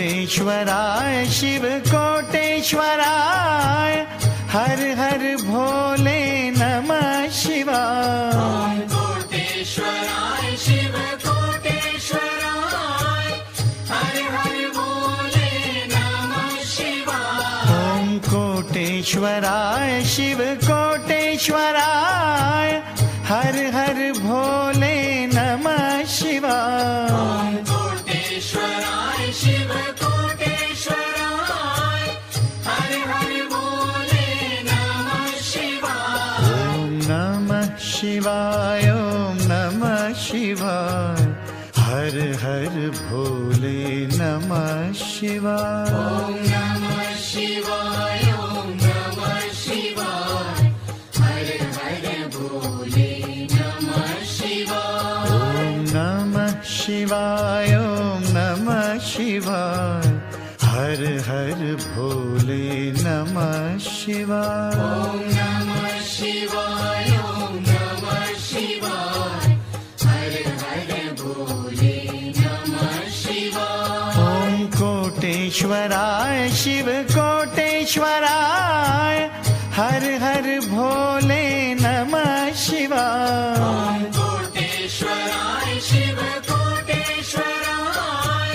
कोटेश्वराय शिव कोटेश्वराय हर हर भोले नमः शिवाय। कोटेश्वराय शिव कोटेश्वराय हर हर भोले नमः शिवाय। ओम कोटेश्वराय शिव कोटेश्वराय हर हर भोले नमः शिवाय। कोटेश्वराय शिव कोटेश्वराय हर हर भोले नमः शिवाय। ओम नमः शिवाय ओम नमः शिवाय हर हर भोले नमः शिवाय। ओम नमः शिवाय ओम नमः शिवाय हर हर भोले नमः शिवाय। ओम नमः शिवाय ओम नमः शिवाय हर हर भोले नमः शिवाय। ओम नमः शिवाय ओम नमः शिवाय हर हर भोले नमः शिवाय। ओम कोटेश्वराय शिव कोटेश्वराय हर हर भोले नमः शिवाय। कोटेश्वराय शिव कोटेश्वराय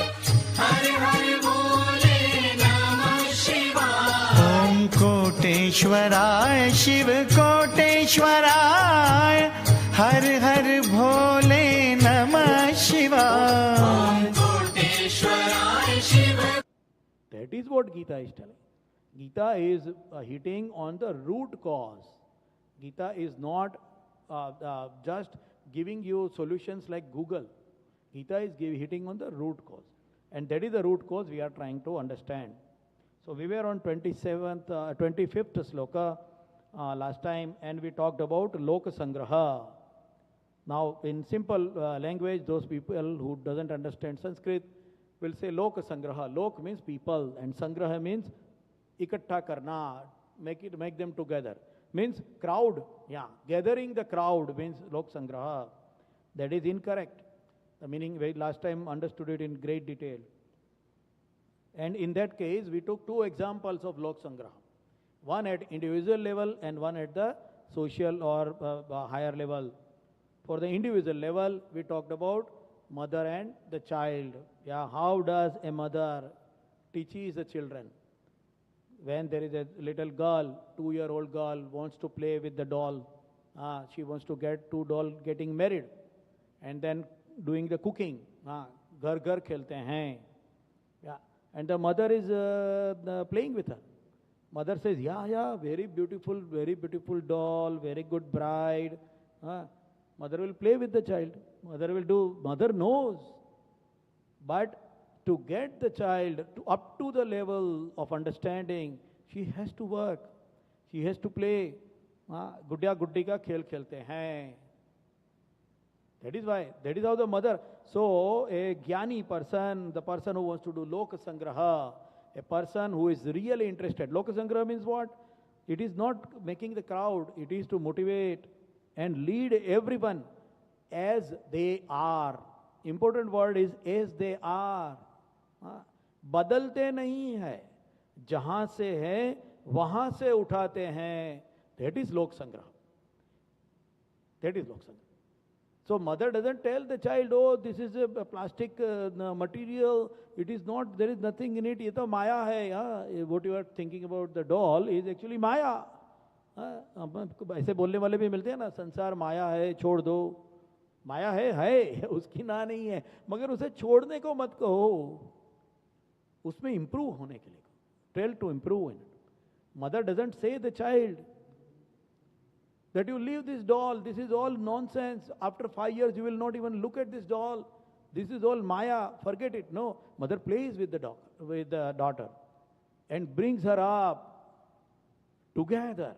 हर हर भोले नमः शिवाय। ओम कोटेश्वराय शिव कोटेश्वराय हर हर भोले नमः शिवाय। कोटेश्वराय Shiv. That is what Gita is telling. Gita is hitting on the root cause. Gita is not just giving you solutions like Google. Gita is hitting on the root cause. And that is the root cause we are trying to understand. So we were on 25th shloka last time, and we talked about Loka Sangraha. Now, in simple language, those people who doesn't understand Sanskrit will say Loka Sangraha. Lok means people, and Sangraha means ikattha karna, make them together. Means crowd, yeah. Gathering the crowd means Lok Sangraha. That is incorrect. The meaning we last time understood it in great detail. And in that case, we took two examples of Lok Sangraha. One at individual level and one at the social or higher level. For the individual level, we talked about mother and the child. Yeah, how does a mother teaches the children? When there is a little girl, 2-year-old girl wants to play with the doll. She wants to get two doll getting married. And then doing the cooking. Ghar ghar khelte hain. Yeah. And the mother is playing with her. Mother says, yeah, very beautiful doll, very good bride. Mother will play with the child. Mother knows. But to get the child up to the level of understanding, she has to work. She has to play. Gudya guddi ka khel khelte hain. That is why. That is how the mother. So, a jnani person, the person who wants to do Loka Sangraha, a person who is really interested. Loka Sangraha means what? It is not making the crowd. It is to motivate and lead everyone as they are. Important word is as they are. बदलते नहीं है, जहां से है वहां से उठाते हैं. That is Lok Sangraha. That is Lok Sangraha. So mother doesn't tell the child, oh, this is a plastic material. It is not, there is nothing in it. Ye to maya hai. What you are thinking about the doll is actually maya. ऐसे बोलने वाले भी मिलते हैं ना, संसार माया है, छोड़ दो. माया है, उसकी ना नहीं है, मगर उसे छोड़ने को मत कहो. उसमें improve होने के लिए. Tell to improve in it. Mother doesn't say the child that you leave this doll, this is all nonsense. After 5 years you will not even look at this doll. This is all maya, forget it. No, mother plays with the daughter and brings her up together.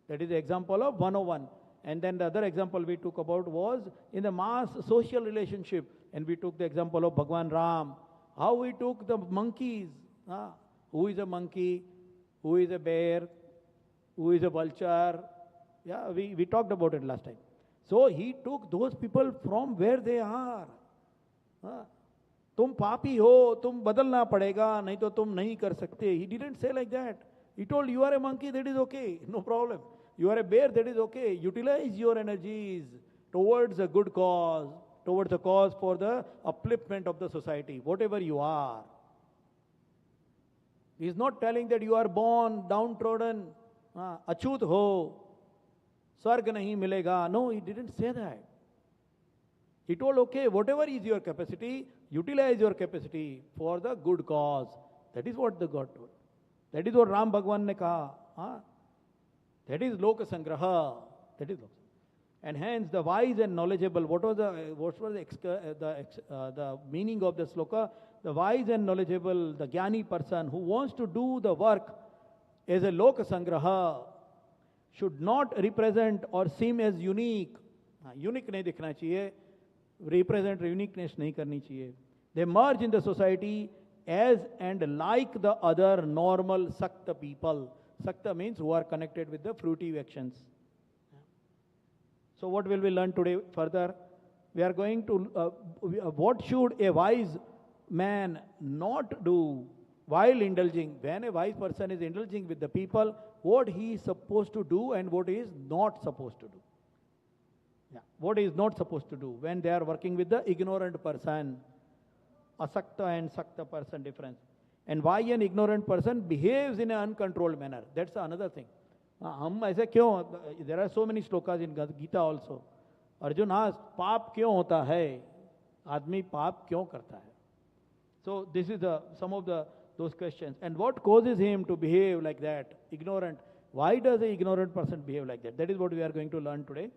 That is the example of 101. And then the other example we took about was in the mass social relationship. And we took the example of Bhagwan Ram. How we took the monkeys. Who is a monkey? Who is a bear? Who is a vulture? Yeah, we talked about it last time. So he took those people from where they are. तुम पापी हो, तुम बदलना पड़ेगा, नहीं तो तुम नहीं कर सकते. He didn't say like that. He told you are a monkey, that is okay, no problem. You are a bear, that is okay. Utilize your energies towards a good cause, towards a cause for the upliftment of the society, whatever you are. He is not telling that you are born downtrodden, achut ho, sarg nahi milega. No, he didn't say that. He told, okay, whatever is your capacity, utilize your capacity for the good cause. That is what the God told. That is what Ram Bhagwan ne kaha. That is Loka Sangraha. That is Loka. And hence the wise and knowledgeable, what was the meaning of the sloka? The wise and knowledgeable, the jnani person who wants to do the work as a Loka Sangraha should not represent or seem as unique. Unique nahi dikhna chahiye. Represent uniqueness nahi karni chahiye. They merge in the society as and like the other normal Sakta people. Sakta means who are connected with the fruitive actions. So what will we learn today further? We are going to, what should a wise man not do while indulging? When a wise person is indulging with the people, what he is supposed to do and what he is not supposed to do. What he is not supposed to do when they are working with the ignorant person. Asakta and Sakta person difference. And why an ignorant person behaves in an uncontrolled manner. That's another thing. हम ऐसे क्यों, there are so many shlokas in Gita also. Arjun asked, पाप क्यों होता है? आदमी पाप क्यों करता है? So this is some of those questions. And what causes him to behave like that? Ignorant. Why does an ignorant person behave like that? That is what we are going to learn today.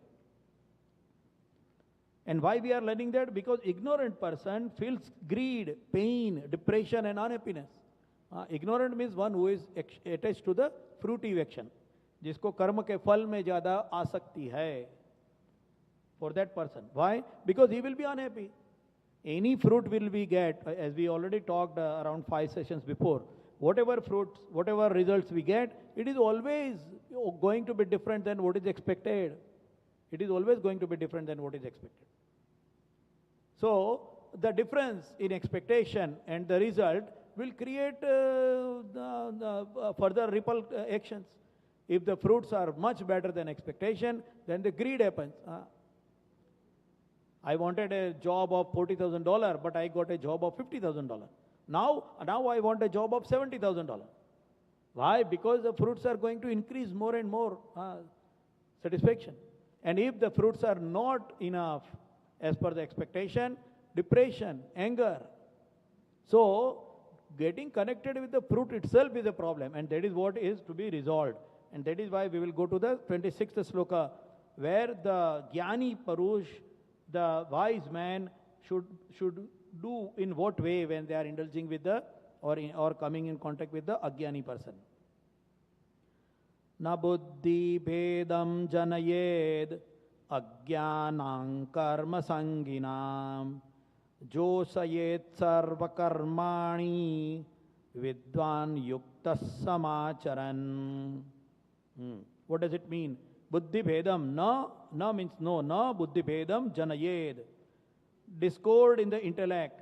And why we are learning that? Because ignorant person feels greed, pain, depression and unhappiness. Ignorant means one who is attached to the fruitive action. जिसको कर्म के फल में ज़्यादा आसक्ति है. For that person. Why? Because he will be unhappy. Any fruit will be get, as we already talked around 5 sessions before. Whatever fruits, whatever results we get, it is always going to be different than what is expected. It is always going to be different than what is expected. So, the difference in expectation and the result will create further ripple actions. If the fruits are much better than expectation, then the greed happens. I wanted a job of $40,000, but I got a job of $50,000. Now I want a job of $70,000. Why? Because the fruits are going to increase more and more satisfaction. And if the fruits are not enough as per the expectation, depression, anger. So, getting connected with the fruit itself is a problem, and that is what is to be resolved. And that is why we will go to the 26th sloka, where the Jnani Purush, the wise man, should do in what way when they are indulging with the, or coming in contact with the Ajnani person. Na buddhi bhedam janayed ajnanam karma sanginam josayet sarva karmani vidwan yukta samacharan. What does it mean? Buddhi bhedam, na means no, na buddhi bhedam janayed. Discord in the intellect.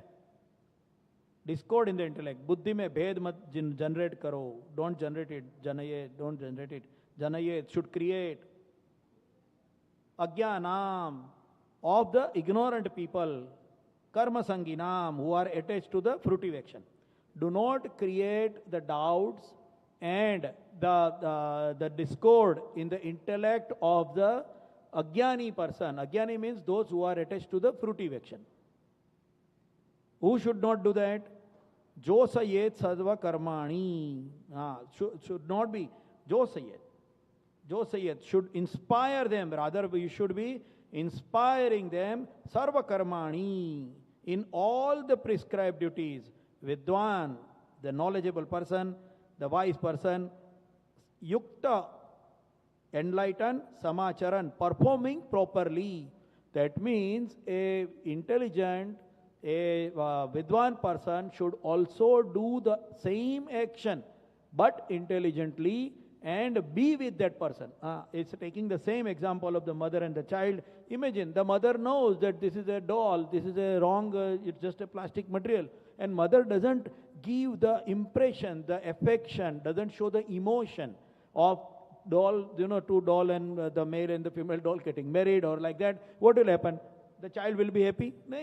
Discord in the intellect. Buddhi mein bhed mat generate karo. Don't generate it. Janayed, don't generate it. Janayed should create. Ajnanam, of the ignorant people. Karma sanginam, who are attached to the fruitive action. Do not create the doubts and the discord in the intellect of the Ajnani person. Ajnani means those who are attached to the fruitive action. Who should not do that? Josayet sadva karmani. Should not be. Josayet. Josayet should inspire them. Rather, we should be inspiring them sarva karmani in all the prescribed duties. Vidwan, the knowledgeable person, the wise person, yukta, enlightened, samacharan, performing properly. That means a intelligent, a vidwan person should also do the same action, but intelligently and be with that person. It's taking the same example of the mother and the child. Imagine the mother knows that this is a doll, this is a wrong, it's just a plastic material. And mother doesn't give the impression, the affection, doesn't show the emotion of doll, two doll and the male and the female doll getting married or like that. What will happen? The child will be happy? No,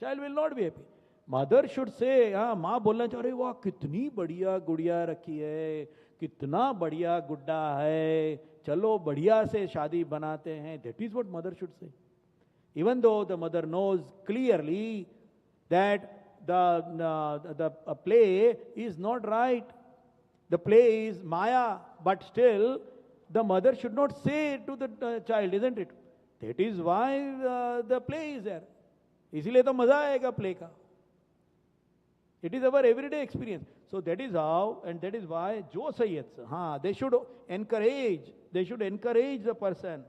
child will not be happy. Mother should say, माँ बोलना चाह रही, वाह कितनी बढ़िया गुड़िया रखी है, कितना बढ़िया गुड्डा है, चलो बढ़िया से शादी बनाते हैं. That is what mother should say. Even though the mother knows clearly that the play is not right, the play is Maya, but still the mother should not say to the child, isn't it? That is why the play is there. इसीलिए तो मजा आएगा play का. It is our everyday experience. So that is how, and that is why jo sayats, they should encourage the person.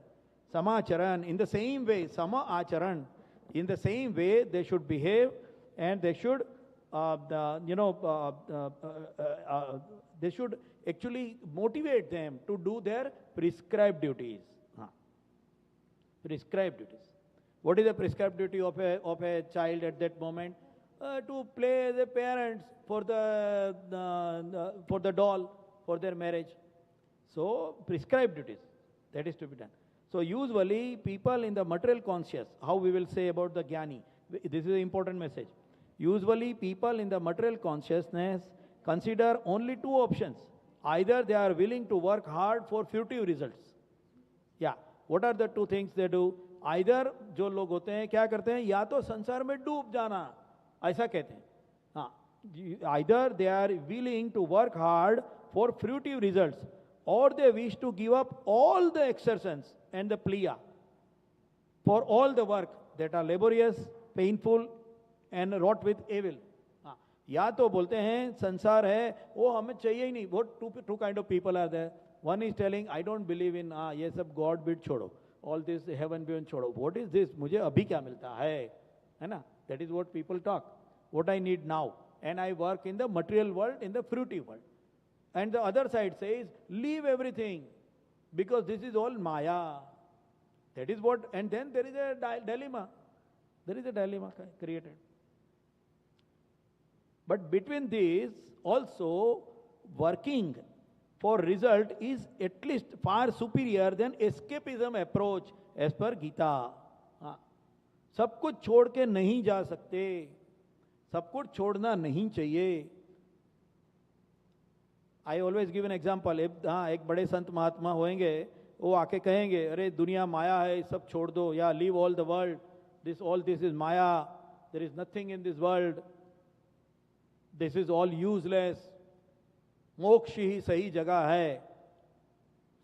Samacharan, in the same way, sama acharan, in the same way they should behave, and they should, they should actually motivate them to do their prescribed duties. Prescribed duties. What is the prescribed duty of a child at that moment? To play the parents for the doll, for their marriage. So, prescribed duties, that is to be done. So, usually people in the material conscious, how we will say about the jnani, this is an important message. Usually people in the material consciousness consider only two options. Either they are willing to work hard for fruitive results. Yeah, what are the two things they do? Either जो लोग होते हैं क्या करते हैं, या तो संसार में डूब जाना, ऐसा कहते हैं. Either they are willing to work hard for fruitive results, or they wish to give up all the exertions and the pliya for all the work that are laborious, painful and wrought with evil. या तो बोलते हैं संसार है वो हमें चाहिए ही नहीं. What two kind of people are there? One is telling, I don't believe in ये सब God bid छोड़ो, all this heaven beyond छोड़ो. What is this? मुझे अभी क्या मिलता है ना? That is what people talk. What I need now, and I work in the material world, in the fruitive world. And the other side says, leave everything, because this is all Maya. That is what, and then there is a dilemma. There is a dilemma created. But between these, also, working for result is at least far superior than escapism approach as per Gita. सब कुछ छोड़ के नहीं जा सकते, सब कुछ छोड़ना नहीं चाहिए. I always give an example. एक बड़े संत महात्मा होंगे, वो आके कहेंगे, अरे दुनिया माया है, सब छोड़ दो, या leave all the world, all this is Maya, there is nothing in this world, this is all useless, मोक्ष ही सही जगह है.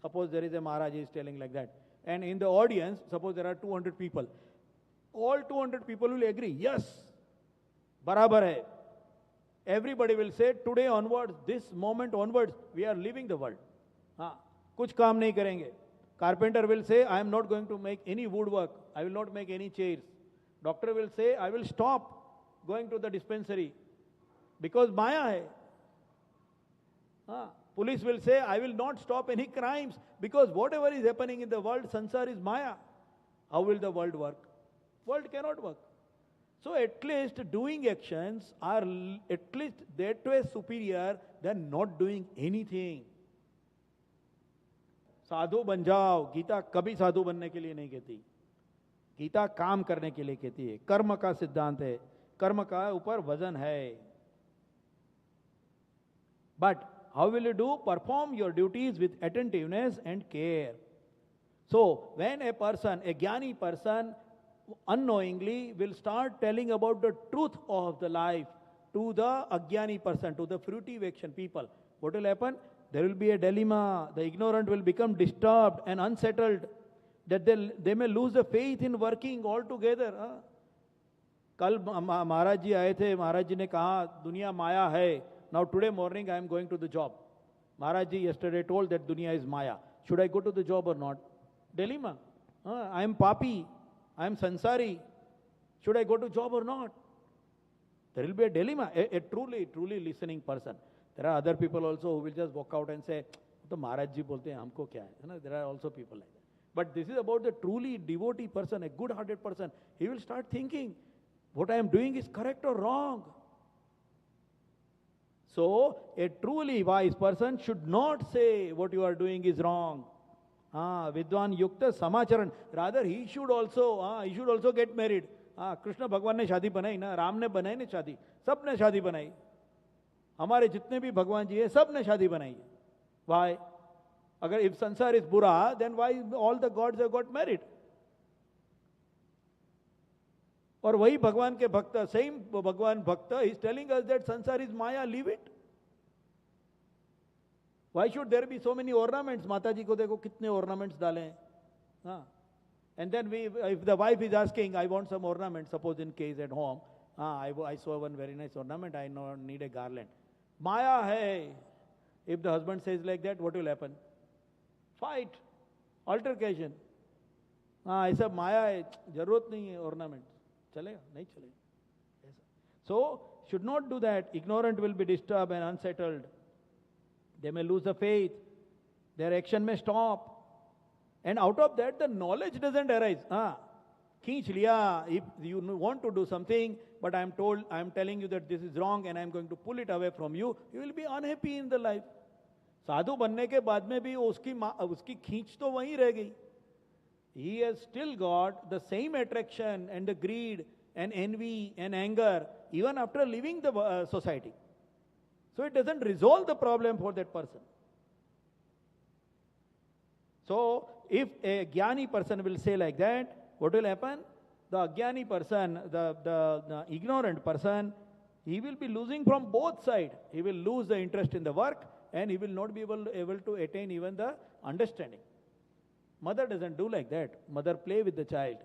Suppose there is a Maharaj is telling like that, and in the audience, suppose there are 200 people, all 200 people will agree, yes, barabar hai. Everybody will say, today onwards, this moment onwards, we are leaving the world. कुछ काम नहीं करेंगे. Carpenter will say, I am not going to make any woodwork, I will not make any chairs. Doctor will say, I will stop going to the dispensary, because Maya hai. Police will say, I will not stop any crimes, because whatever is happening in the world, sansar is Maya. How will the world work? World cannot work. So at least doing actions are at least that way superior than not doing anything. साधु बन जाओ, गीता कभी साधु बनने के लिए नहीं कहती. गीता काम करने के लिए कहती है. कर्म का सिद्धांत है, कर्म का ऊपर वजन है. But how will you do? Perform your duties with attentiveness and care. So when a person, a jnani person, unknowingly will start telling about the truth of the life to the ajnani person, to the fruitive action people, what will happen? There will be a dilemma. The ignorant will become disturbed and unsettled, that they may lose the faith in working altogether. कल महाराज जी आए थे, महाराज जी ने कहा दुनिया माया है. Now today morning I am going to the job. Maharaj ji yesterday told that dunya is Maya. Should I go to the job or not? Dilemma. I am papi, I am sansari. Should I go to job or not? There will be a dilemma. A truly listening person. There are other people also who will just walk out and say, तो महाराज जी बोलते हैं हमको क्या है ना, there are also people like that. But this is about the truly devotee person, a good-hearted person. He will start thinking, what I am doing is correct or wrong. So, a truly wise person should not say what you are doing is wrong. Vidwan yukta samacharan. Rather, he should also get married. Krishna भगवान ने शादी बनाई ना, राम ने बनाई ना शादी, सब ने शादी बनाई, हमारे जितने भी भगवान जी हैं सब ने शादी बनाई है. Why? अगर if संसार is बुरा, then why all the gods have got married? और वही भगवान के भक्त, same भगवान भक्त is telling us that संसार is Maya, leave it. Why should there be so many ornaments? माता जी को देखो कितने ornaments डाले हैं. हाँ. And then if the wife is asking, I want some ornament, suppose in case at home, I saw one very nice ornament, I need a garland. Maya hai. If the husband says like that, what will happen? Fight, altercation. ऐसा माया है, जरूरत नहीं है ornament. चलेगा? नहीं चलेगा. So, should not do that. Ignorant will be disturbed and unsettled. They may lose the faith. Their action may stop. And out of that, the knowledge doesn't arise. खींच लिया, if you want to do something, but I am telling you that this is wrong and I am going to pull it away from you, you will be unhappy in the life. साधु बनने के बाद में भी उसकी खींच तो वहीं रह गई. He has still got the same attraction and the greed and envy and anger even after leaving the society. So it doesn't resolve the problem for that person. So if a jnani person will say like that, what will happen? The ajnani person, the ignorant person, he will be losing from both sides. He will lose the interest in the work and he will not be able to attain even the understanding. Mother doesn't do like that. Mother play with the child.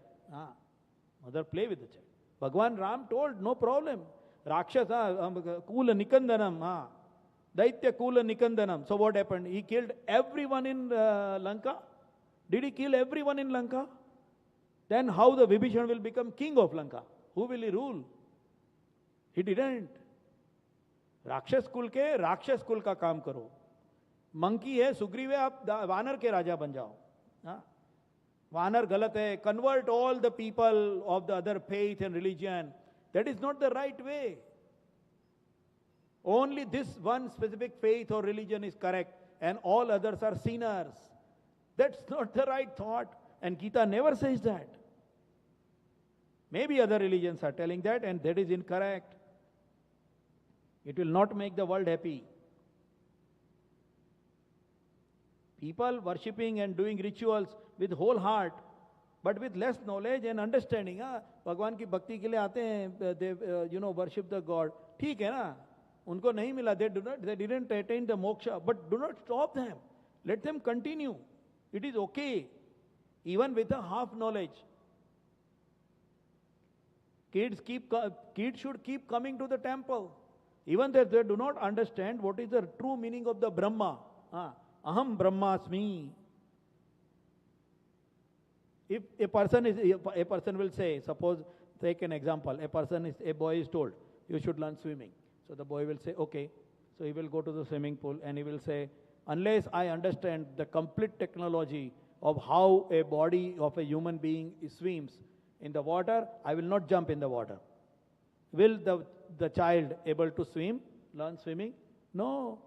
Mother play with the child. Bhagwan Ram told, no problem. Rakshasa, Kula Nikandanam, Daitya Kula Nikandanam. So what happened? He killed everyone in Lanka. Did he kill everyone in Lanka? Then how the Vibhishan will become king of Lanka? Who will he rule? He didn't. राक्षस कुल के राक्षस कुल का काम करो. Monkey है, सुग्रीव है, आप वानर के राजा बन जाओ. वानर गलत है. Convert all the people of the other faith and religion. That is not the right way. Only this one specific faith or religion is correct and all others are sinners. That's not the right thought. And Gita never says that. Maybe other religions are telling that and that is incorrect. It will not make the world happy. People worshipping and doing rituals with whole heart, but with less knowledge and understanding. भगवान की भक्ति के लिए आते हैं, they worship the God. ठीक है ना? उनको नहीं मिला, they didn't attain the moksha, but do not stop them. Let them continue. It is okay, even with a half knowledge. Kids should keep coming to the temple. Even that they do not understand what is the true meaning of the Brahma. Aham Brahmasmi. If a person will say, suppose, take an example, a boy is told, you should learn swimming. So the boy will say, okay. So he will go to the swimming pool and he will say, unless I understand the complete technology of how a body of a human being swims in the water, I will not jump in the water. Will the child able to swim, learn swimming? No.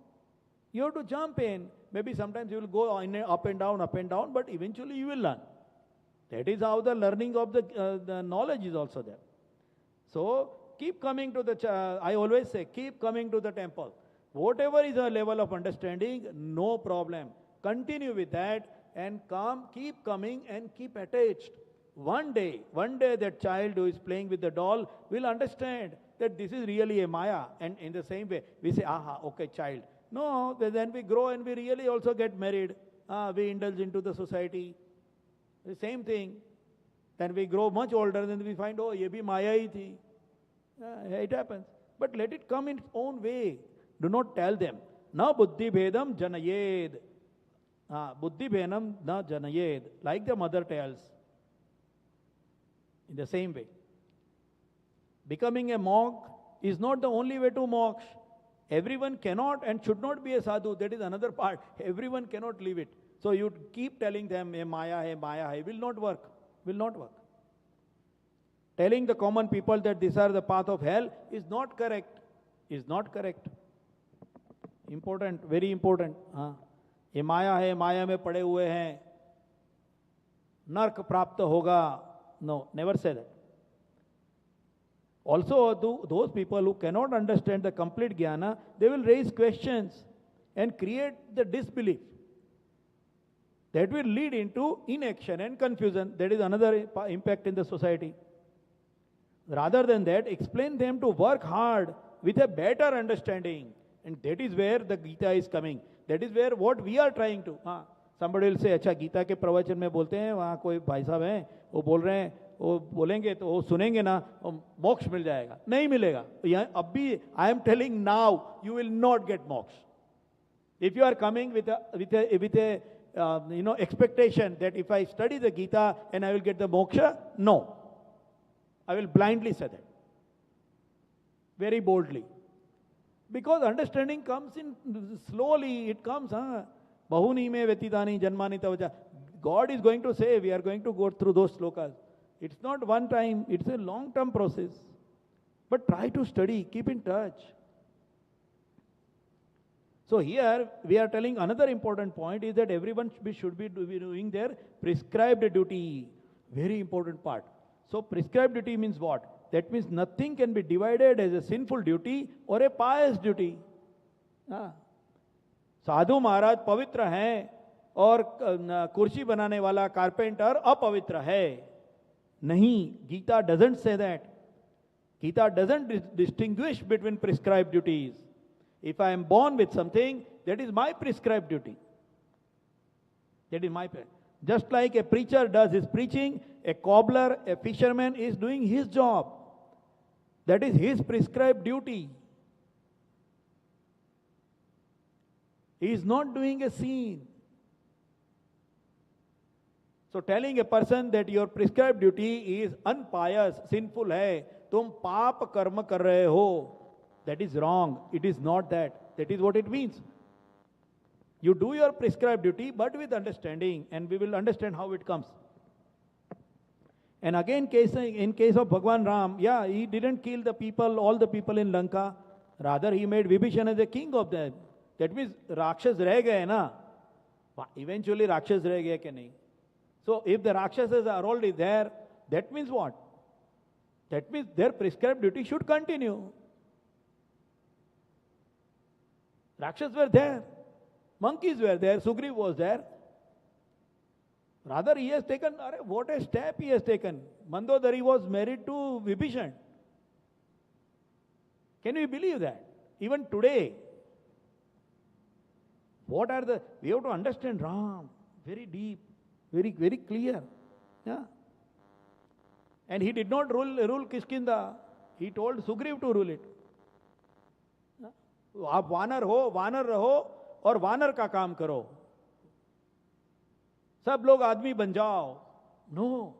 You have to jump in. Maybe sometimes you will go up and down, but eventually you will learn. That is how the learning of the knowledge is also there. So keep coming to I always say, keep coming to the temple. Whatever is a level of understanding, no problem. Continue with that and keep coming and keep attached. One day that child who is playing with the doll will understand that this is really a Maya. And in the same way, we say, okay, child. No, then we grow and we really also get married. We indulge into the society. The same thing. Then we grow much older and we find, ye bhi Maya hi thi. It happens. But let it come in its own way. Do not tell them. Na buddhi bhedam janayed. Buddhi bhenam na janayed. Like the mother tells. In the same way. Becoming a monk is not the only way to moksha. Everyone cannot and should not be a sadhu. That is another part. Everyone cannot live it. So you keep telling them, hey Maya, hai, will not work. Will not work. Telling the common people that these are the path of hell is not correct. Is not correct. Important, very important. ये माया है, माया में पड़े हुए हैं, नर्क प्राप्त होगा. No, never say that. Also, those people who cannot understand the complete jnana, they will raise questions and create the disbelief. That will lead into inaction and confusion. That is another impact in the society. Rather than that, explain them to work hard with a better understanding. And that is where the Gita is coming. That is where what we are trying to. Somebody will say, अच्छा गीता के प्रवचन में बोलते हैं, वहाँ कोई भाई साहब हैं, वो बोल रहे हैं, वो बोलेंगे तो वो सुनेंगे ना, मोक्ष मिल जाएगा. नहीं मिलेगा. यहाँ अब भी I am telling now, you will not get moksha. If you are coming with a expectation that if I study the Gita and I will get the moksha, no. I will blindly say that. Very boldly. Because understanding comes in slowly, it comes. Bahuni me vetidani janmani tavaja. God is going to say, we are going to go through those shlokas. It's not one time, it's a long-term process. But try to study, keep in touch. So here, we are telling another important point is that everyone should be doing their prescribed duty. Very important part. So prescribed duty means what? That means nothing can be divided as a sinful duty or a pious duty. साधु महाराज पवित्र हैं और कुर्सी बनाने वाला carpenter अपवित्र है. नहीं, Gita doesn't say that. Gita doesn't distinguish between prescribed duties. If I am born with something, that is my prescribed duty. That is my plan. Just like a preacher does his preaching, a cobbler, a fisherman is doing his job. That is his prescribed duty. He is not doing a sin. So telling a person that your prescribed duty is unpious, sinful hai, tum paap karma kar rahe ho, that is wrong. It is not that. That is what it means. You do your prescribed duty, but with understanding, and we will understand how it comes. And again, in case of Bhagwan Ram, he didn't kill the people, all the people in Lanka. Rather, he made Vibhishan as a king of them. That means Rakshas reh gaye na. Eventually, Rakshas reh gaye ke nahi. So, if the Rakshasas are already there, that means what? That means their prescribed duty should continue. Rakshas were there. Monkeys were there. Sugriv was there. Rather, he has taken, what a step he has taken. Mandodari was married to Vibhishan. Can we believe that? Even today, we have to understand Ram very deep, very, very clear. Yeah. And he did not rule Kishkinda. He told Sugriv to rule it. आप वानर हो, वानर रहो और वानर का काम करो. सब लोग आदमी बन जाओ. No.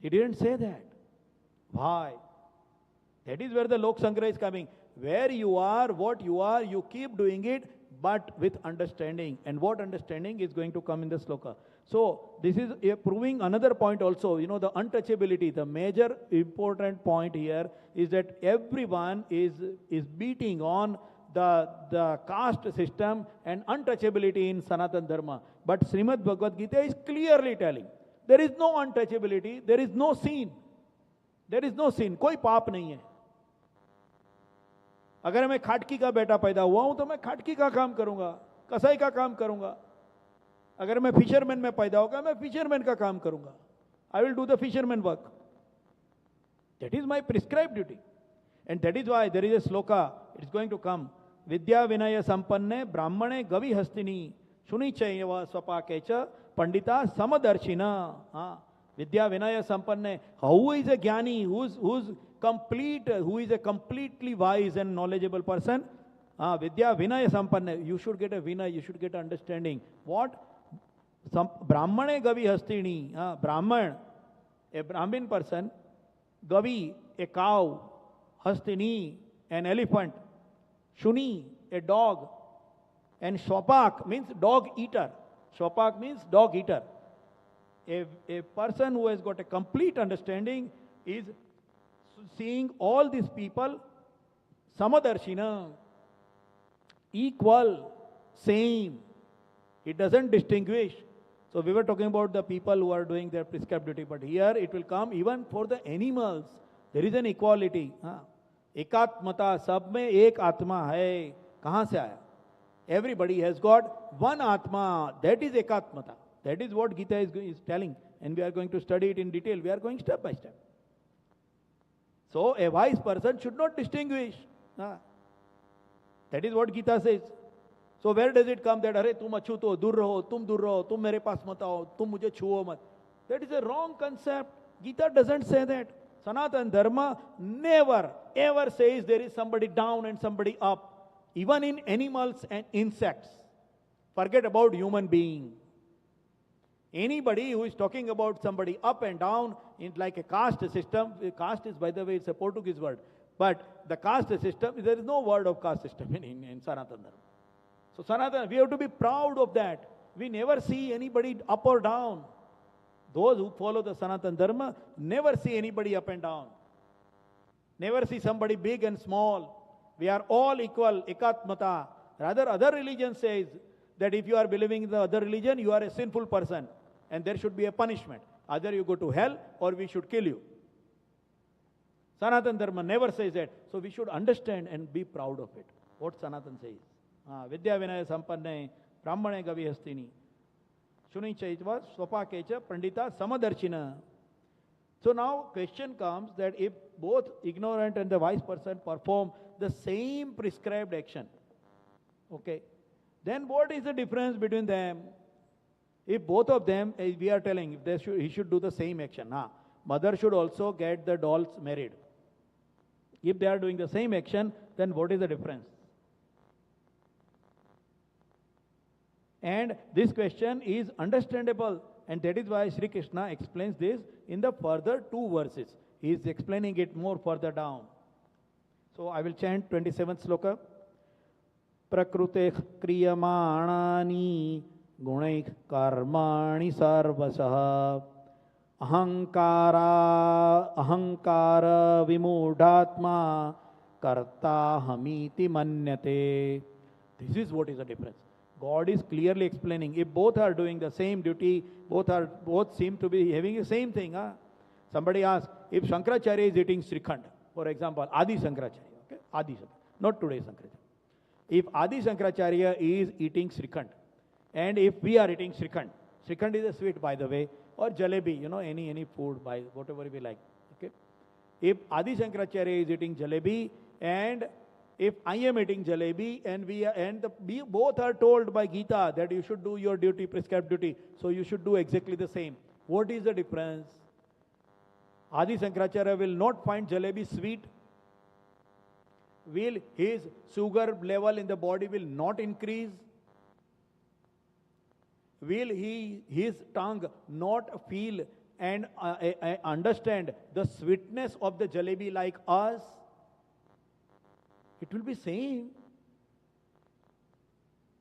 He didn't say that. Why? That is where the Lok Sangra is coming. Where you are, what you are, you keep doing it, but with understanding. And what understanding is going to come in the sloka. So, this is proving another point also. The untouchability, the major important point here is that everyone is beating on the caste system and untouchability in Sanatan Dharma. But Shrimad Bhagwat Gita is clearly telling, there is no untouchability, there is no sin. There is no sin, कोई पाप नहीं है. अगर मैं खाटकी का बेटा पैदा हुआ हूं तो मैं खाटकी का काम करूंगा, कसाई का काम करूंगा. अगर मैं फिशरमैन में पैदा होगा मैं फिशरमैन का काम करूंगा. I will do the fisherman work. That is my prescribed duty. And that is why there is a sloka, it is going to come. Vidya Vinaya Sampanne Brahmane Gavi Hastini Shuni Chayava Swapakecha Pandita Samadarshina. Vidya Vinaya Sampanne. Who is a Jnani? Who's complete? Who is a completely wise and knowledgeable person? Vidya Vinaya Sampanne. You should get a Vinaya, you should get understanding. What? Brahmane Gavi Hastini. Brahman, a Brahmin person. Gavi, a cow. Hastini, an elephant. Shuni, a dog. And Shopak means dog eater. Shopak means dog eater. A person who has got a complete understanding is seeing all these people samadarshina, equal, same. It doesn't distinguish. So we were talking about the people who are doing their prescribed duty, but here it will come even for the animals. There is an equality. एकात्मता, सब में एक आत्मा है. कहाँ से आया? Everybody has got one atma. That is ekatmata. That is what Gita is telling. And we are going to study it in detail. We are going step by step. So a wise person should not distinguish. That is what Gita says. So where does it come that, अरे तुम अछूत हो, दूर रहो, तुम मेरे पास मत आओ, तुम मुझे छुओ मत. That is a wrong concept. Gita doesn't say that. Sanatana Dharma never ever says there is somebody down and somebody up. Even in animals and insects. Forget about human being. Anybody who is talking about somebody up and down in like a caste system, caste is, by the way, it's a Portuguese word, but the caste system, there is no word of caste system in Sanatana Dharma. So Sanatana, we have to be proud of that. We never see anybody up or down. Those who follow the Sanatana Dharma never see anybody up and down. Never see somebody big and small. We are all equal, ekatmata. Rather, other religion says that if you are believing in the other religion, you are a sinful person and there should be a punishment. Either you go to hell or we should kill you. Sanatana Dharma never says that. So we should understand and be proud of it. What Sanatana says. Vidya Vinaya Sampanne, Brahmane Gavihastini. Shuni Chaitva, Swapakecha, Pandita, Samadarshina. So now question comes that if both ignorant and the wise person perform the same prescribed action, okay, then what is the difference between them? If both of them, we are telling, if he should do the same action, mother should also get the dolls married. If they are doing the same action, then what is the difference? And this question is understandable, and that is why Shri Krishna explains this in the further 2 verses. He is explaining it more further down. So I will chant 27th sloka. Prakrute kriyamanani gunaik karmani sarvasah ahankara vimudhatma karta hamiti manyate. This is what is the difference. God is clearly explaining. If both are doing the same duty, both seem to be having the same thing. Somebody asks, if Shankaracharya is eating Srikhand, for example, Adi Shankaracharya, okay? Adi Shankaracharya, not today's Shankaracharya. If Adi Shankaracharya is eating Srikhand, and if we are eating Srikhand, Srikhand is a sweet, by the way, or jalebi, any food, by whatever we like, okay? If Adi Shankaracharya is eating jalebi, and if I am eating jalebi, and we both are told by Gita that you should do your duty, prescribed duty, so you should do exactly the same. What is the difference? Adi Shankaracharya will not find jalebi sweet. Will his sugar level in the body will not increase? Will his tongue not feel and understand the sweetness of the jalebi like us? It will be same.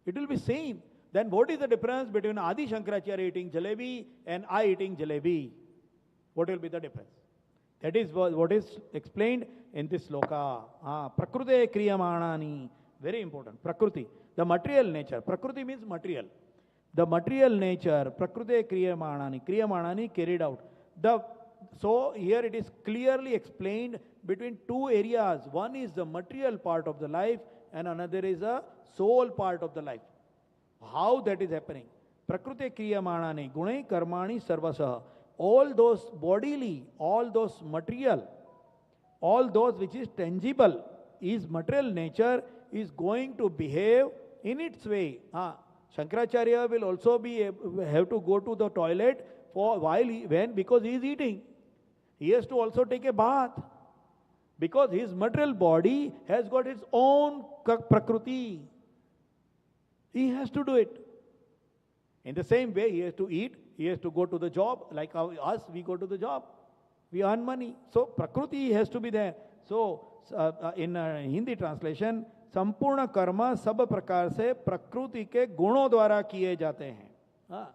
It will be same. Then what is the difference between Adi Shankaracharya eating jalebi and I eating jalebi? What will be the difference? That is what is explained in this sloka. Prakrute kriyamanani. Very important. Prakriti. The material nature. Prakriti means material. The material nature. Prakrute kriyamanani. Kriyamanani carried out. So here it is clearly explained between 2 areas. One is the material part of the life and another is a soul part of the life. How that is happening? Prakrute kriyamanani gunai karmani sarvasah. All those bodily, all those material, all those which is tangible, is material nature, is going to behave in its way. Shankaracharya will also have to go to the toilet because he is eating. He has to also take a bath. Because his material body has got its own prakriti. He has to do it. In the same way, he has to eat, he has to go to the job, like us, we go to the job. We earn money. So, prakriti has to be there. So, in Hindi translation, संपूर्ण कर्म सब प्रकार से प्रकृति के गुणों द्वारा किए जाते हैं.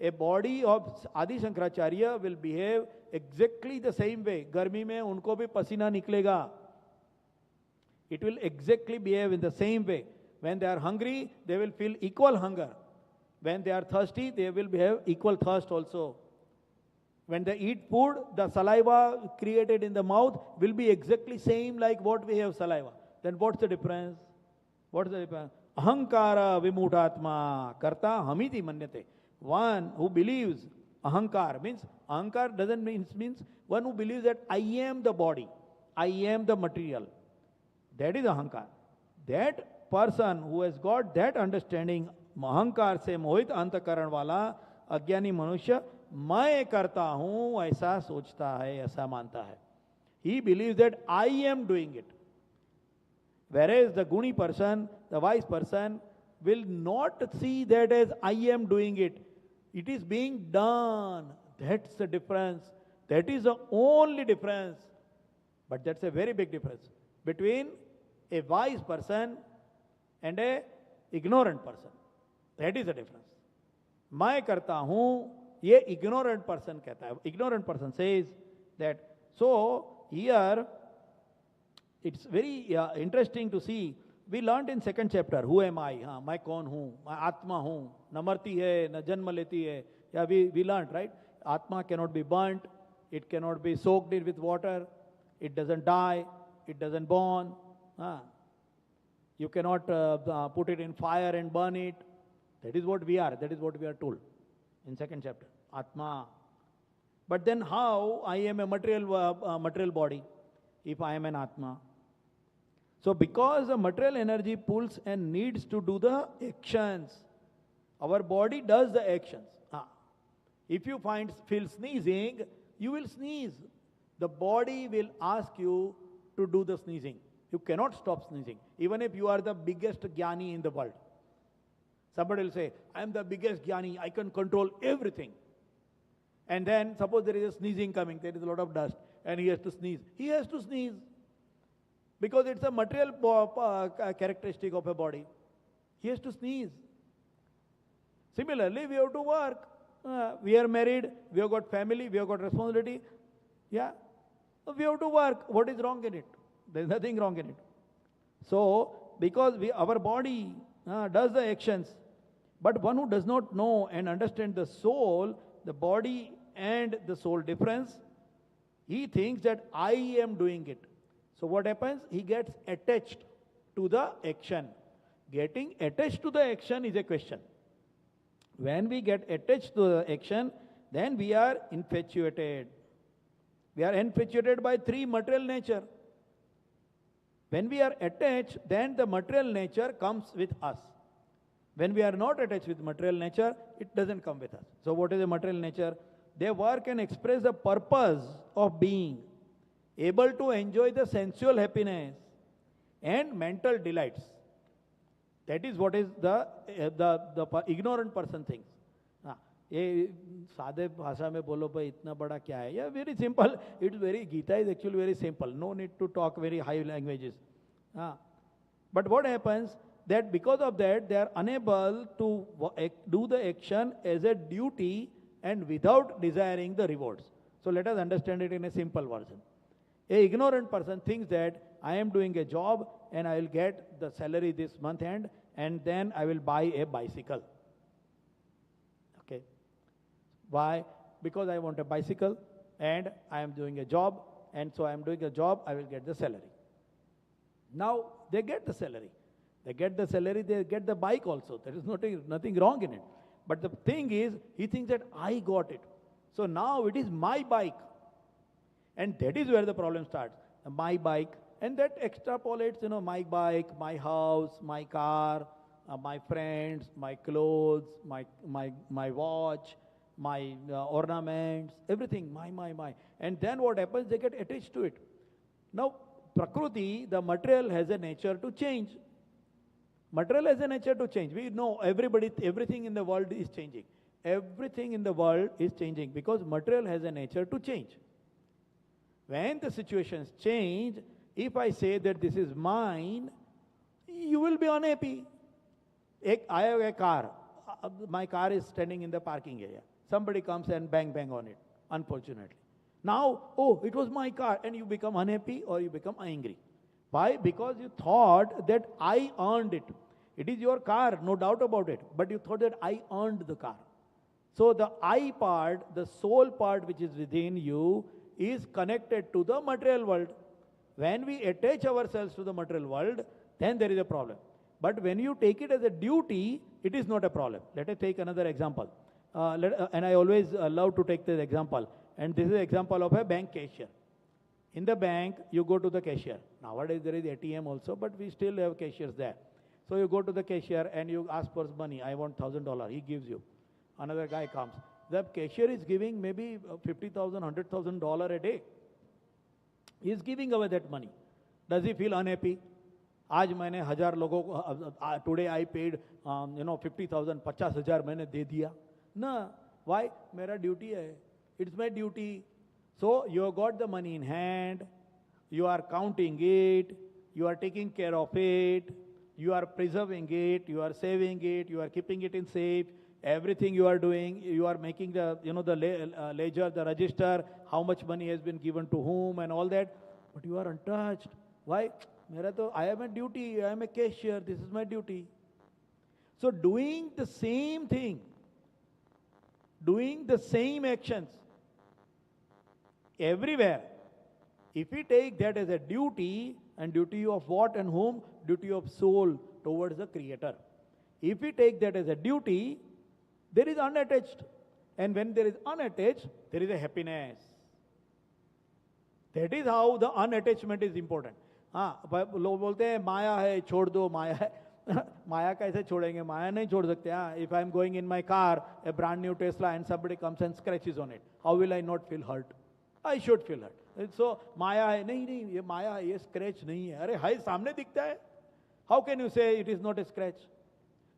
ए बॉडी ऑफ आदि Shankaracharya will behave exactly the same way. गर्मी में उनको भी पसीना निकलेगा. It will exactly behave in the same way. When they are hungry, they will feel equal hunger. When they are thirsty, they will behave equal thirst also. When they eat food, the saliva created in the mouth will be exactly same like what we have saliva. Then what's the difference? What's the difference? Ahankara vimuthatma karta hamiti manyate. One who believes ahankar means ahankar doesn't means one who believes that I am the body, I am the material. That is ahankar. That person who has got that understanding, अहंकार से मोहित अंतकरण वाला अज्ञानी मनुष्य मैं करता हूं ऐसा सोचता है, ऐसा मानता है. He believes that I am doing it. Whereas the guni person, the wise person, will not see that as I am doing it. It is being done. That's the difference. That is the only difference. But that's a very big difference between a wise person and a ignorant person. That is the difference. मैं करता हूं, ये ignorant person कहता है. Ignorant person says that. So here it's very interesting to see. We learned in second chapter, who am I? हाँ, मैं कौन हूँ? मैं आत्मा हूँ. न मरती है, न जन्म लेती है. Yeah, we learned, right? Atma cannot be burnt. It cannot be soaked in with water. It doesn't die. It doesn't burn. You cannot put it in fire and burn it. That is what we are. That is what we are told in second chapter. Atma. But then how I am a material body if I am an Atma? So because the material energy pulls and needs to do the actions, our body does the actions. If you feel sneezing, you will sneeze. The body will ask you to do the sneezing. You cannot stop sneezing, even if you are the biggest jnani in the world. Somebody will say, I am the biggest jnani, I can control everything. And then suppose there is a sneezing coming, there is a lot of dust, and he has to sneeze. He has to sneeze because it's a material characteristic of a body. He has to sneeze. Similarly, we have to work. We are married, we have got family, we have got responsibility. Yeah, we have to work. What is wrong in it? There is nothing wrong in it. So, because our body does the actions, but one who does not know and understand the soul, the body and the soul difference, he thinks that I am doing it. So what happens? He gets attached to the action. Getting attached to the action is a question. When we get attached to the action, then we are infatuated. We are infatuated by three material nature. When we are attached, then the material nature comes with us. When we are not attached with material nature, it doesn't come with us. So what is a material nature? They work and express the purpose of being, able to enjoy the sensual happiness and mental delights. That is what is the ignorant person thinks. ये सादे भाषा में बोलो भाई इतना बड़ा क्या है? Yeah, very simple. It's very, Gita is actually very simple. No need to talk very high languages. But what happens? That because of that, they are unable to do the action as a duty and without desiring the rewards. So let us understand it in a simple version. A ignorant person thinks that I am doing a job and I will get the salary this month end and then I will buy a bicycle. Okay. Why? Because I want a bicycle and I am doing a job, and so I am doing a job, I will get the salary. Now they get the salary. They get the salary, they get the bike also. There is nothing wrong in it. But the thing is, he thinks that I got it. So now it is my bike. And that is where the problem starts. My bike. And that extrapolates, my bike, my house, my car, my friends, my clothes, my watch, my ornaments, everything, my. And then what happens? They get attached to it. Now, Prakriti, the material, has a nature to change. Material has a nature to change. We know everything in the world is changing. Everything in the world is changing because material has a nature to change. When the situations change, if I say that this is mine, you will be unhappy. I have a car. My car is standing in the parking area. Somebody comes and bang on it, unfortunately. Now, oh, it was my car, and you become unhappy or you become angry. Why? Because you thought that I earned it. It is your car, no doubt about it. But you thought that I earned the car. So the I part, the soul part which is within you, is connected to the material world. When we attach ourselves to the material world, then there is a problem. But when you take it as a duty, it is not a problem. Let us take another example. And I always love to take this example. And this is an example of a bank cashier. In the bank, you go to the cashier. Nowadays there is ATM also, but we still have cashiers there. So you go to the cashier and you ask for money. I want $1,000. He gives you. Another guy comes. The cashier is giving maybe $50,000, $100,000 a day. He is giving away that money. Does he feel unhappy? आज मैंने 1000 लोगों को today I paid 50,000 50,000 मैंने दे दिया ना. Why? मेरा duty है. It's my duty. So you have got the money in hand, you are counting it, you are taking care of it, you are preserving it, you are saving it, you are keeping it in safe. Everything you are doing, you are making the the ledger, the register, how much money has been given to whom and all that. But you are untouched. Why? I am a duty, I am a cashier, this is my duty. So doing the same thing, doing the same actions, everywhere, if we take that as a duty, and duty of what and whom? Duty of soul towards the Creator. If we take that as a duty, there is unattached. And when there is unattached, there is a happiness. That is how the unattachment is important. लोग बोलते हैं माया है छोड़ दो माया है. माया कैसे छोड़ेंगे? माया नहीं छोड़ सकते. If I am going in my car, a brand new Tesla, and somebody comes and scratches on it, how will I not feel hurt? I should feel hurt. So माया है. नहीं ये माया है, ये scratch नहीं है. अरे हाय सामने दिखता है. How can you say it is not a scratch?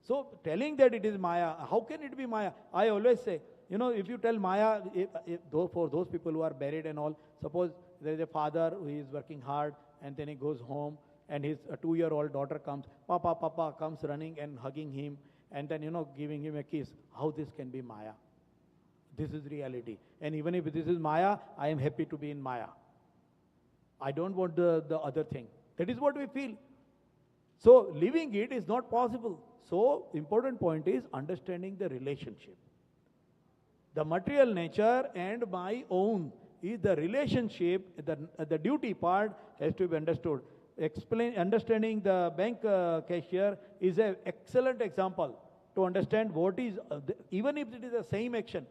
So telling that it is maya, how can it be maya? I always say, if you tell maya, for those people who are buried and all, suppose there is a father who is working hard and then he goes home and his 2-year-old daughter comes, Papa comes running and hugging him and then, giving him a kiss. How this can be maya? This is reality. And even if this is maya, I am happy to be in maya. I don't want the other thing. That is what we feel. So living it is not possible. So important point is understanding the relationship. The material nature and my own is the relationship, the duty part has to be understood. Understanding the bank cashier is an excellent example to understand what is, even if it is the same action.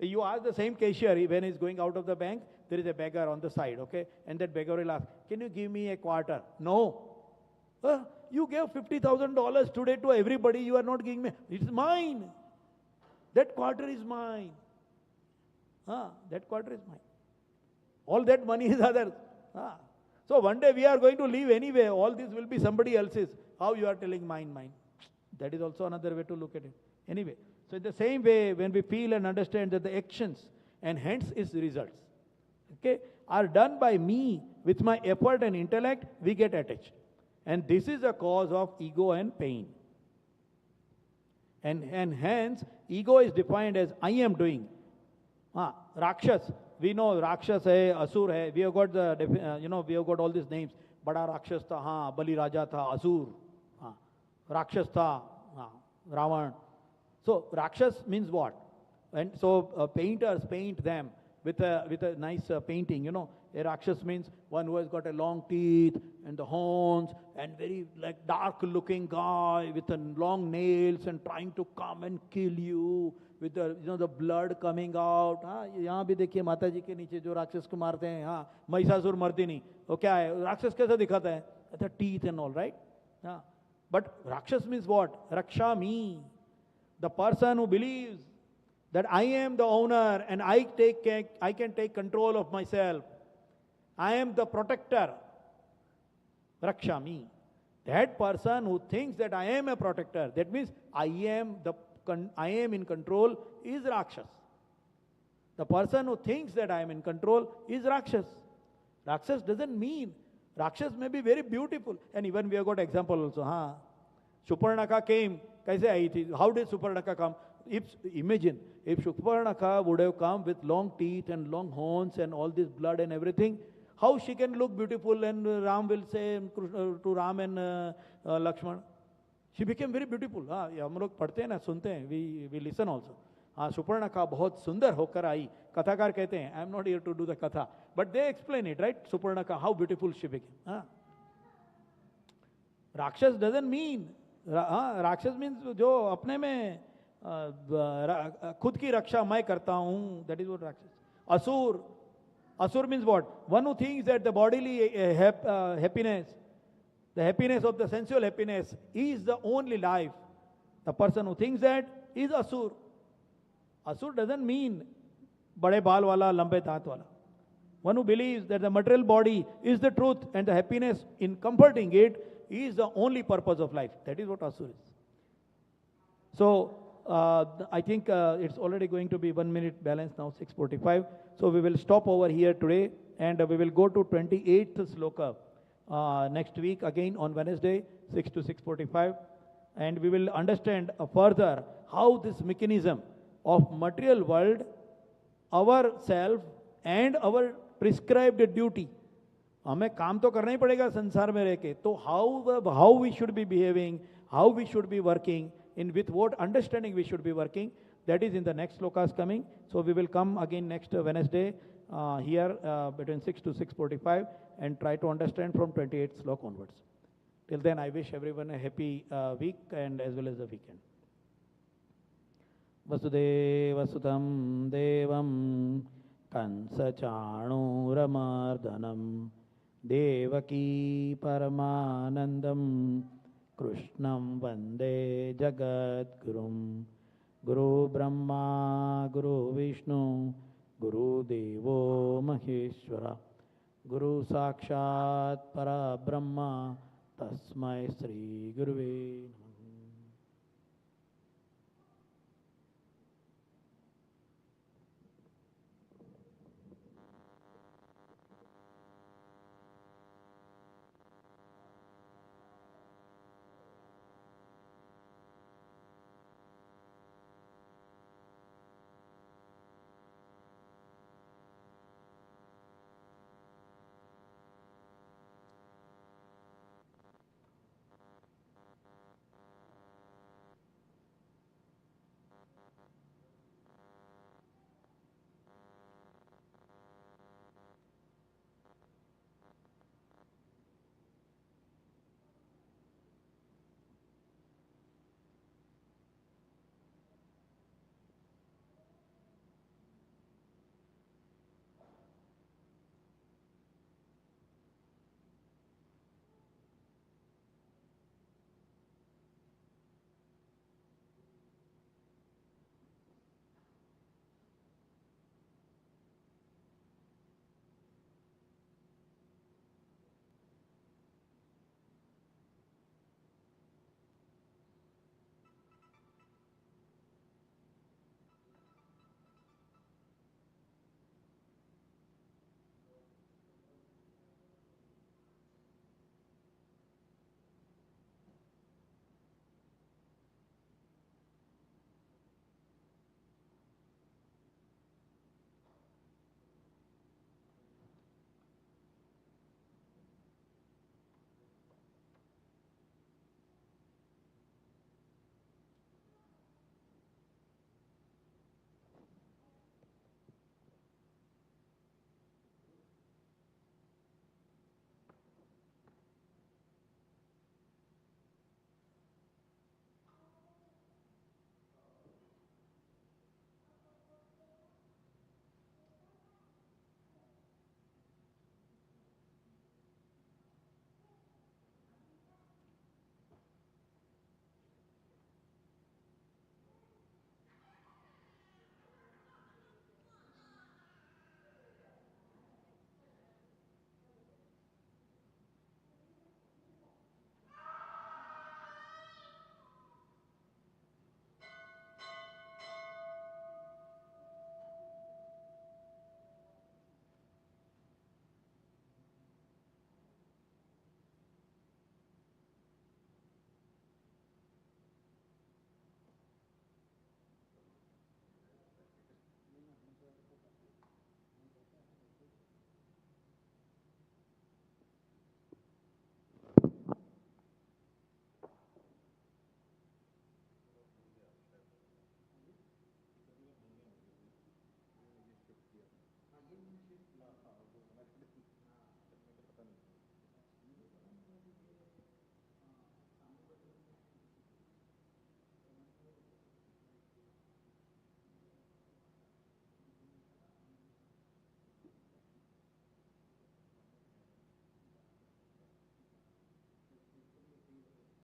You ask the same cashier when he's going out of the bank, there is a beggar on the side, okay? And that beggar will ask, can you give me a quarter? No. You gave $50,000 today to everybody, you are not giving me. It's mine. That quarter is mine. That quarter is mine. All that money is others. So one day we are going to leave anyway. All this will be somebody else's. How you are telling mine? That is also another way to look at it. Anyway, so in the same way, when we feel and understand that the actions and hence its results, okay, are done by me with my effort and intellect, we get attached. And this is a cause of ego and pain. And hence, ego is defined as I am doing. Rakshas, we know Rakshas hai, Asur hai. We have got we have got all these names. Bada Rakshas tha, Bali Raja tha, Asur. Rakshas tha, Ravan. So Rakshas means what? And so painters paint them with a nice painting, A Rakshas means one who has got a long teeth and the horns and very like dark looking guy with long nails and trying to come and kill you with the the blood coming out. यहाँ भी देखिए माता जी के नीचे जो राक्षस को मारते हैं, महिषासुर मर्दिनी, वो क्या है? राक्षस कैसा दिखाता है? The teeth and all, right? But Rakshas means what? Raksha me. The person who believes that I am the owner and I can take control of myself. I am the protector. Raksha me. That person who thinks that I am a protector, that means I am in control, is Rakshas. The person who thinks that I am in control is Rakshas. Rakshas doesn't mean Rakshas may be very beautiful. And even we have got example also. Shurpanakha came. Kaise aayi thi? How did Shurpanakha come? Imagine, if Shurpanakha would have come with long teeth and long horns and all this blood and everything, how she can look beautiful, and Ram will say to Ram and Lakshman. She became very beautiful. हम लोग पढ़ते हैं ना, सुनते हैं, we listen also. Shurpanakha बहुत सुंदर होकर आई. कथाकार कहते हैं, I am not here to do the katha, but they explain it, right? Shurpanakha, how beautiful she became. Rakshas doesn't mean, Rakshas means जो अपने में खुद की रक्षा मैं करता हूँ, that is what Rakshas. Asur means what? One who thinks that the bodily happiness, the happiness of the sensual happiness is the only life. The person who thinks that is Asur. Asur doesn't mean bade baal wala, lambe daant wala. One who believes that the material body is the truth and the happiness in comforting it is the only purpose of life. That is what Asur is. So, I think it's already going to be 1 minute balance now, 6:45. So we will stop over here today, and we will go to 28th shloka next week again on Wednesday, 6 to 6:45, and we will understand further how this mechanism of material world, our self and our prescribed duty, हमें काम तो करना ही पड़ेगा संसार में रह के, तो how we should be behaving, how we should be working, with what understanding we should be working, that is in the next slokas coming. So we will come again next Wednesday here between 6 to 6:45 and try to understand from 28th slok onwards. Till then, I wish everyone a happy week and as well as a weekend. Vasudeva Sutam Devam Kansa Chanuramardanam Devaki Paramanandam Krishnam Vande Jagat Gurum. Guru Brahma, Guru Vishnu, Guru Devo Maheshwara, Guru Sakshat Para Brahma, Tasmai Sri Guruve Namaha.